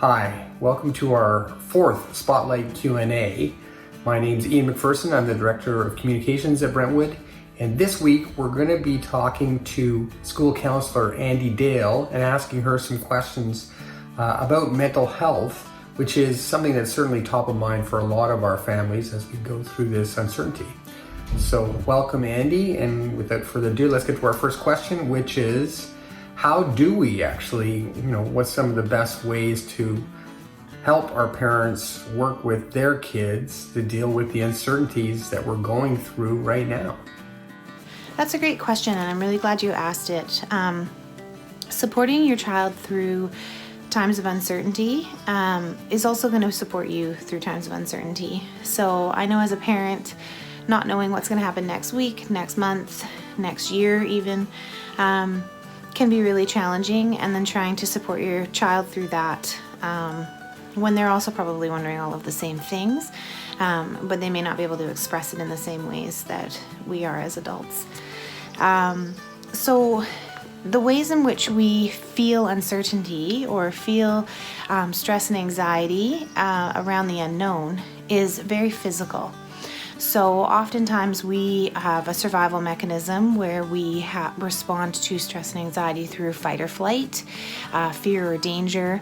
Hi, welcome to our fourth Spotlight Q&A. My name's Ian McPherson. I'm the Director of Communications at Brentwood. And this week we're going to be talking to school counselor Andee Dale and asking her some questions about mental health, which is something that's certainly top of mind for a lot of our families as we go through this uncertainty. So welcome, Andee, and without further ado, let's get to our first question, which is, how do we actually, what's some of the best ways to help our parents work with their kids to deal with the uncertainties that we're going through right now? That's a great question, and I'm really glad you asked it. Supporting your child through times of uncertainty is also going to support you through times of uncertainty. So I know as a parent, not knowing what's going to happen next week, next month, next year even, can be really challenging, and then trying to support your child through that when they're also probably wondering all of the same things, but they may not be able to express it in the same ways that we are as adults. So the ways in which we feel uncertainty or feel stress and anxiety around the unknown is very physical. So oftentimes we have a survival mechanism where we respond to stress and anxiety through fight or flight, fear or danger.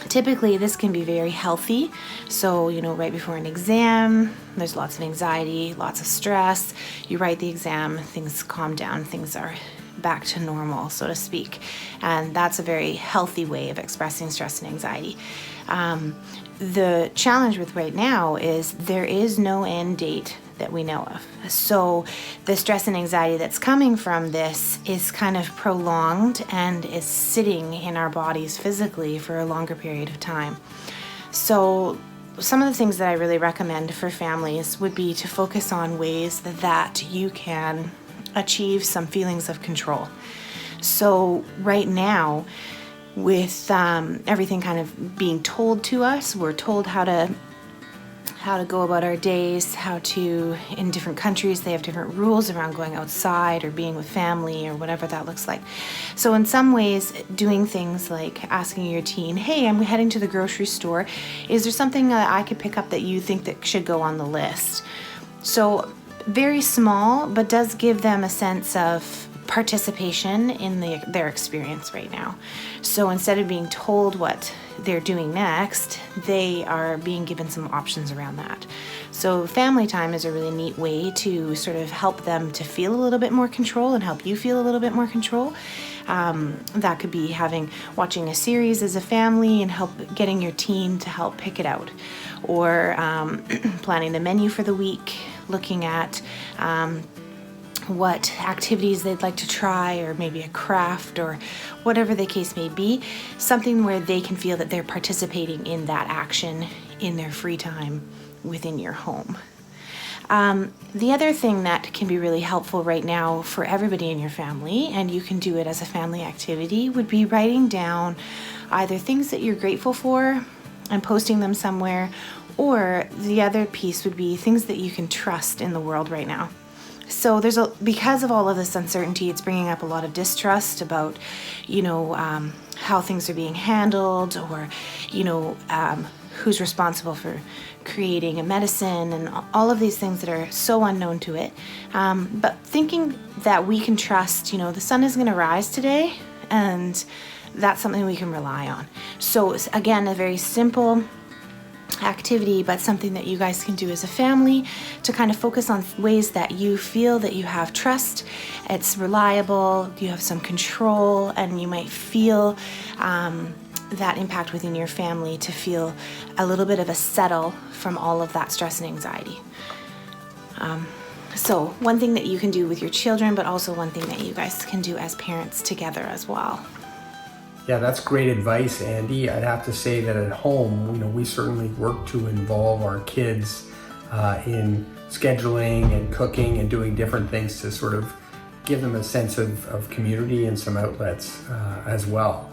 Typically this can be very healthy. So, right before an exam, there's lots of anxiety, lots of stress. You write the exam, things calm down, things are back to normal, so to speak. And that's a very healthy way of expressing stress and anxiety. The challenge with right now is there is no end date that we know of. So the stress and anxiety that's coming from this is kind of prolonged and is sitting in our bodies physically for a longer period of time. So some of the things that I really recommend for families would be to focus on ways that you can achieve some feelings of control. So right now, with everything kind of being told to us, we're told how to go about our days, in different countries, they have different rules around going outside or being with family or whatever that looks like. So in some ways, doing things like asking your teen, hey, I'm heading to the grocery store. Is there something that I could pick up that you think that should go on the list? So very small, but does give them a sense of participation in their experience right now. So instead of being told what they're doing next, they are being given some options around that. So family time is a really neat way to sort of help them to feel a little bit more control and help you feel a little bit more control. That could be watching a series as a family and getting your teen to help pick it out, or planning the menu for the week, looking at what activities they'd like to try, or maybe a craft, or whatever the case may be, something where they can feel that they're participating in that action in their free time within your home. The other thing that can be really helpful right now for everybody in your family, and you can do it as a family activity, would be writing down either things that you're grateful for and posting them somewhere, or the other piece would be things that you can trust in the world right now. So because of all of this uncertainty, it's bringing up a lot of distrust about, how things are being handled, or, who's responsible for creating a medicine, and all of these things that are so unknown to it. But thinking that we can trust, the sun is going to rise today, and that's something we can rely on. So again, a very simple activity, but something that you guys can do as a family to kind of focus on ways that you feel that you have trust, it's reliable, you have some control, and you might feel that impact within your family to feel a little bit of a settle from all of that stress and anxiety. So one thing that you can do with your children, but also one thing that you guys can do as parents together as well. Yeah, that's great advice, Andee. I'd have to say that at home, we certainly work to involve our kids in scheduling and cooking and doing different things to sort of give them a sense of community and some outlets as well.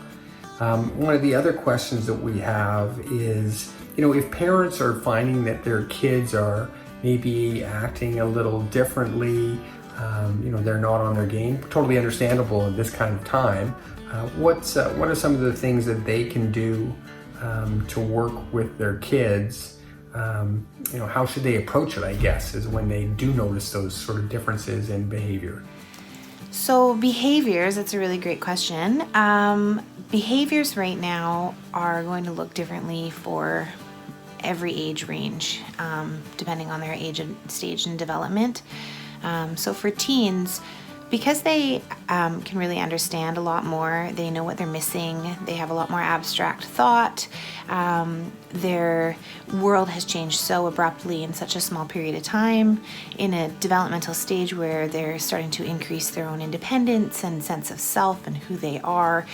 One of the other questions that we have is, if parents are finding that their kids are maybe acting a little differently, they're not on their game, totally understandable in this kind of time. what are some of the things that they can do to work with their kids? How should they approach it, I guess, is when they do notice those sort of differences in behavior. So behaviors, that's a really great question. Behaviors right now are going to look differently for every age range, depending on their age and stage in development. So for teens, because they can really understand a lot more, they know what they're missing, they have a lot more abstract thought, their world has changed so abruptly in such a small period of time, in a developmental stage where they're starting to increase their own independence and sense of self and who they are.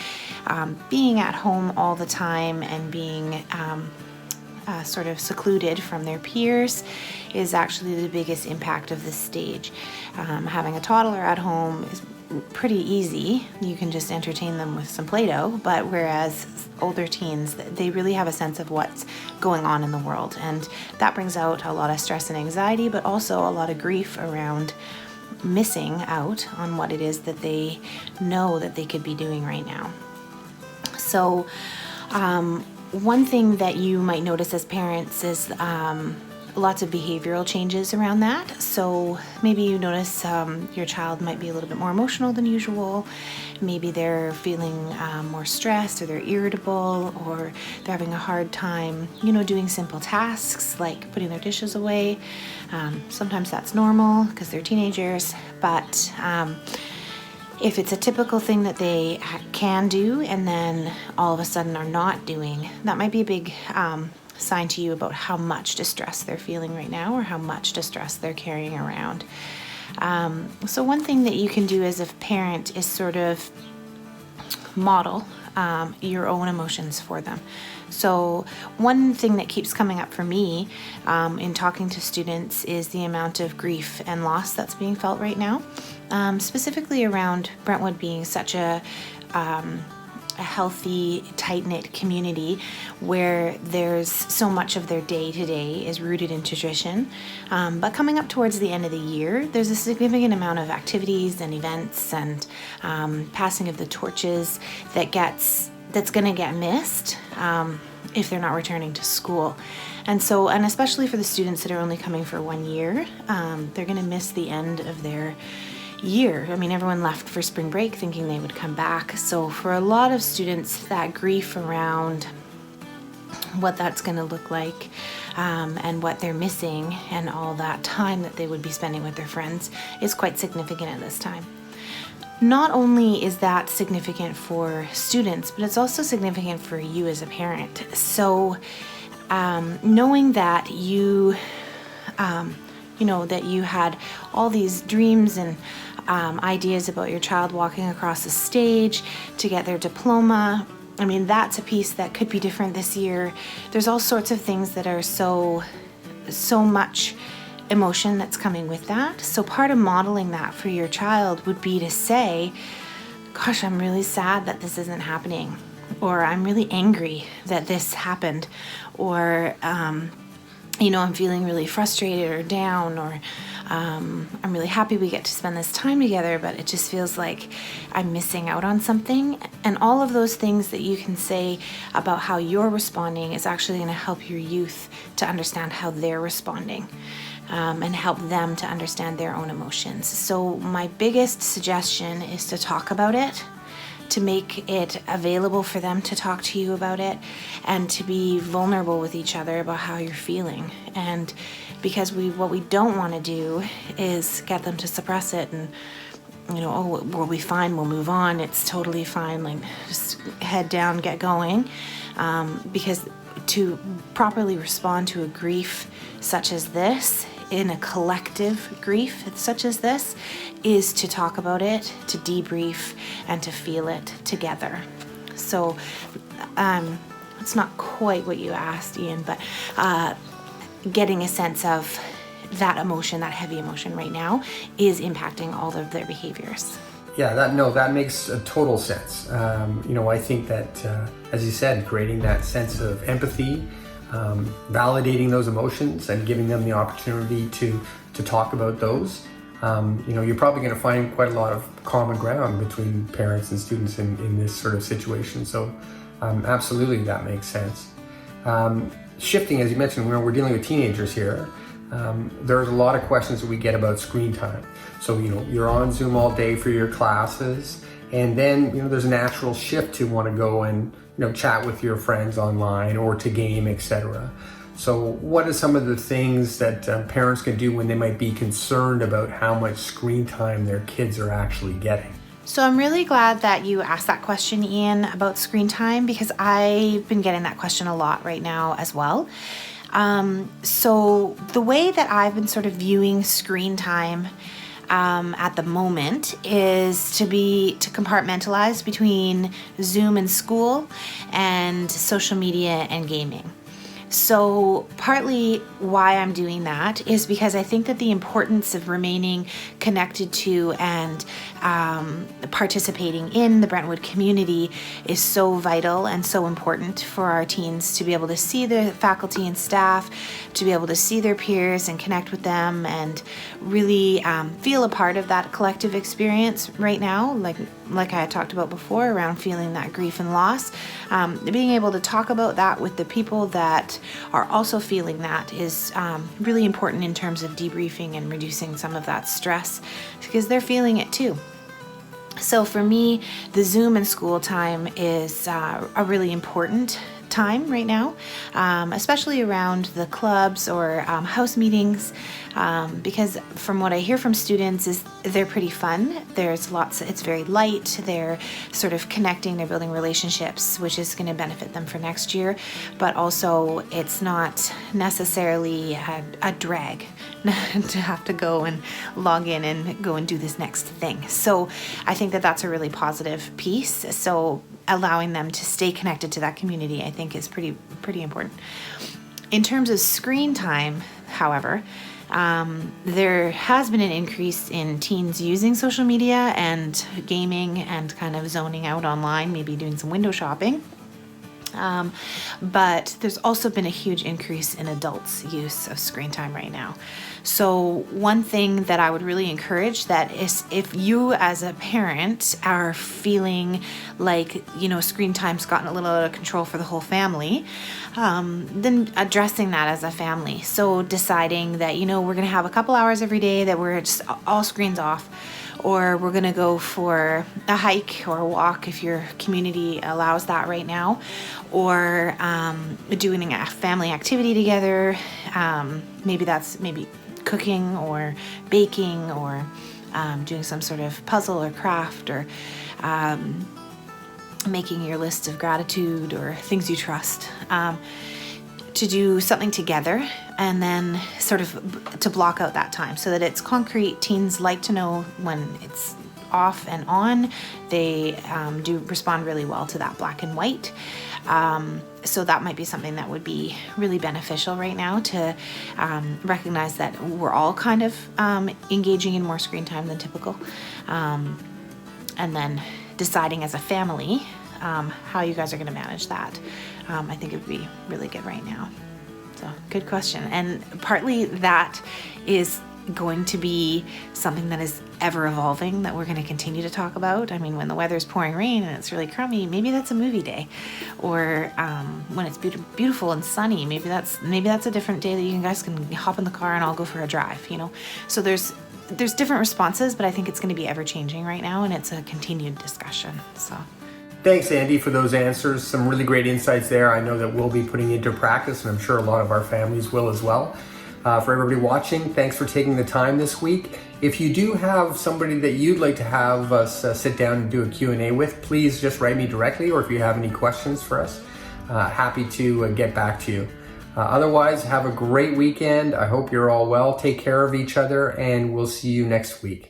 Being at home all the time and being sort of secluded from their peers is actually the biggest impact of this stage. Having a toddler at home is pretty easy. You can just entertain them with some Play-Doh, but whereas older teens, they really have a sense of what's going on in the world, and that brings out a lot of stress and anxiety, but also a lot of grief around missing out on what it is that they know that they could be doing right now. So one thing that you might notice as parents is lots of behavioral changes around that. So maybe you notice your child might be a little bit more emotional than usual. Maybe they're feeling more stressed, or they're irritable, or they're having a hard time, doing simple tasks like putting their dishes away. Sometimes that's normal because they're teenagers, but if it's a typical thing that they can do and then all of a sudden are not doing, that might be a big sign to you about how much distress they're feeling right now, or how much distress they're carrying around. So one thing that you can do as a parent is sort of model your own emotions for them. So one thing that keeps coming up for me in talking to students is the amount of grief and loss that's being felt right now, specifically around Brentwood being such a healthy, tight-knit community where there's so much of their day-to-day is rooted in tradition. But coming up towards the end of the year, there's a significant amount of activities and events and passing of the torches that's going to get missed if they're not returning to school. And especially for the students that are only coming for 1 year, they're going to miss the end of their year. I mean, everyone left for spring break thinking they would come back. So for a lot of students, that grief around what that's going to look like and what they're missing and all that time that they would be spending with their friends is quite significant at this time. Not only is that significant for students, but it's also significant for you as a parent. So knowing that that you had all these dreams and ideas about your child walking across the stage to get their diploma, I mean, that's a piece that could be different this year. There's all sorts of things that are so much emotion that's coming with that. So part of modeling that for your child would be to say, gosh, I'm really sad that this isn't happening, or I'm really angry that this happened, or I'm feeling really frustrated or down, or I'm really happy we get to spend this time together, but it just feels like I'm missing out on something. And all of those things that you can say about how you're responding is actually going to help your youth to understand how they're responding, and help them to understand their own emotions. So my biggest suggestion is to talk about it, to make it available for them to talk to you about it, and to be vulnerable with each other about how you're feeling. And because what we don't want to do is get them to suppress it and, we'll be fine, we'll move on, it's totally fine, like just head down, get going. Because to properly respond to a grief such as this, in a collective grief such as this, is to talk about it, to debrief, and to feel it together. So it's not quite what you asked, Ian, but getting a sense of that emotion, that heavy emotion right now, is impacting all of their behaviors. Yeah, that makes a total sense. I think that, as you said, creating that sense of empathy, validating those emotions and giving them the opportunity to talk about those you're probably going to find quite a lot of common ground between parents and students in this sort of situation. So absolutely, that makes sense. Shifting, as you mentioned, we're dealing with teenagers here. There's a lot of questions that we get about screen time. So, you're on Zoom all day for your classes, and then, there's a natural shift to want to go and, chat with your friends online or to game, etc. So what are some of the things that parents can do when they might be concerned about how much screen time their kids are actually getting? So I'm really glad that you asked that question, Ian, about screen time, because I've been getting that question a lot right now as well. So the way that I've been sort of viewing screen time at the moment is to compartmentalize between Zoom and school and social media and gaming. So partly why I'm doing that is because I think that the importance of remaining connected to and participating in the Brentwood community is so vital and so important for our teens to be able to see the faculty and staff, to be able to see their peers and connect with them and really feel a part of that collective experience right now, like I had talked about before, around feeling that grief and loss. Being able to talk about that with the people that are also feeling that is really important in terms of debriefing and reducing some of that stress, because they're feeling it too. So for me, the Zoom and school time is a really important time right now, especially around the clubs or house meetings, because from what I hear from students is they're pretty fun. It's very light. They're sort of connecting, they're building relationships, which is going to benefit them for next year, but also it's not necessarily a drag to have to go and log in and go and do this next thing. So I think that that's a really positive piece. So allowing them to stay connected to that community, I think, is pretty important. In terms of screen time, however, there has been an increase in teens using social media and gaming and kind of zoning out online, maybe doing some window shopping. But there's also been a huge increase in adults' use of screen time right now. So one thing that I would really encourage that is, if you as a parent are feeling like, screen time's gotten a little out of control for the whole family, then addressing that as a family. So deciding that, we're going to have a couple hours every day that we're just all screens off, or we're going to go for a hike or a walk if your community allows that right now, or doing a family activity together. Maybe cooking or baking, or doing some sort of puzzle or craft, or making your list of gratitude or things you trust. To do something together, and then sort of to block out that time so that it's concrete. Teens like to know when it's off and on. They do respond really well to that black and white. So that might be something that would be really beneficial right now, to recognize that we're all kind of engaging in more screen time than typical. And then deciding as a family how you guys are going to manage that. I think it would be really good right now. So good question. And partly that is going to be something that is ever evolving, that we're going to continue to talk about. I mean, when the weather's pouring rain and it's really crummy, maybe that's a movie day. Or when it's beautiful and sunny, maybe that's a different day that you guys can hop in the car and I'll go for a drive, So there's different responses, but I think it's going to be ever changing right now, and it's a continued discussion. So Thanks, Andee, for those answers. Some really great insights there. I know that we'll be putting into practice, and I'm sure a lot of our families will as well. For everybody watching, thanks for taking the time this week. If you do have somebody that you'd like to have us sit down and do a Q&A with, please just write me directly, or if you have any questions for us, happy to get back to you. Otherwise, have a great weekend. I hope you're all well. Take care of each other, and we'll see you next week.